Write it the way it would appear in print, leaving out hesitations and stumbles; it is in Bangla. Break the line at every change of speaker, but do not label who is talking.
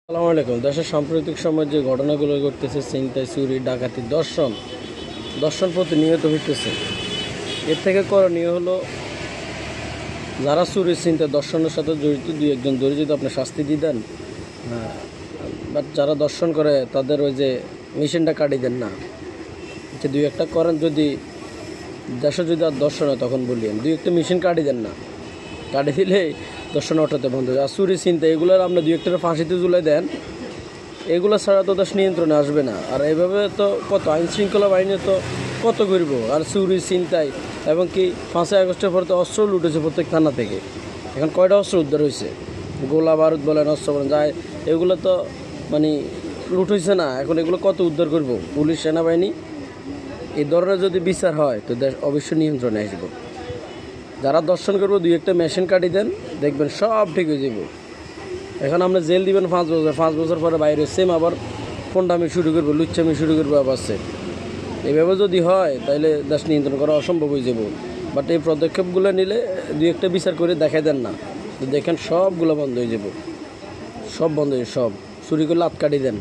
আসসালামু আলাইকুম। দেশের সাম্প্রতিক সময় যে ঘটনাগুলো ঘটতেছে, ছিনতাই, চুরি, ডাকাতি, দর্শন প্রতিনিয়ত হইতেছে। এর থেকে করণীয় হলো যারা চুরি, ছিনতাই, দর্শনের সাথে জড়িত দুই একজন ধরে যদি আপনি শাস্তি দিয়ে দেন, বাট যারা দর্শন করে তাদের ওই যে মেশিনটা কাটিয়ে দেন না, যে দুই একটা করেন। যদি দেশে যদি আর দর্শন হয় তখন বলিয়েন দুই একটা মেশিন কাটিয়ে দেন না, কাটিয়ে দিলেই দর্শন ওঠাতে বন্ধ হয়ে যায়। আর চুরি, ছিনতাই এগুলোর আপনি দুই একটা ফাঁসিতে ঝুলে দেন, এগুলো ছাড়া তো দেশ নিয়ন্ত্রণে আসবে না। আর এইভাবে তো কত আইন শৃঙ্খলা বাহিনী তো কত করবো। আর চুরি, ছিনতাই এবং কি 5ই আগস্টের পরে তো অস্ত্র লুটেছে প্রত্যেক থানা থেকে। এখন কয়টা অস্ত্র উদ্ধার হয়েছে, গোলা বারুদ বলেন, অস্ত্র বলেন, যায় এগুলো তো মানে লুট হয়েছে না। এখন এগুলো কত উদ্ধার করবো পুলিশ, সেনাবাহিনী? এই ধরনের যদি বিচার হয় তো দেশ অবশ্যই নিয়ন্ত্রণে আসবো। যারা দর্শন করবো দুই একটা মেশিন কাটি দেন, দেখবেন সব ঠিক হয়ে যাব। এখন আমরা জেল দিবেন 5 বছর পরে বাইরে সেম আবার ফোনটামি শুরু করবো, লুচ্চামি শুরু করবো আবার সেম। এইভাবে যদি হয় তাহলে দেশ নিয়ন্ত্রণ করা অসম্ভব হয়ে যাব। বাট এই পদক্ষেপগুলো নিলে দুই একটা বিচার করে দেখাই দেন না, দেখেন সবগুলো বন্ধ হয়ে যাব। সব বন্ধ হয়ে, সব চুরি করলে হাত কাটি দেন।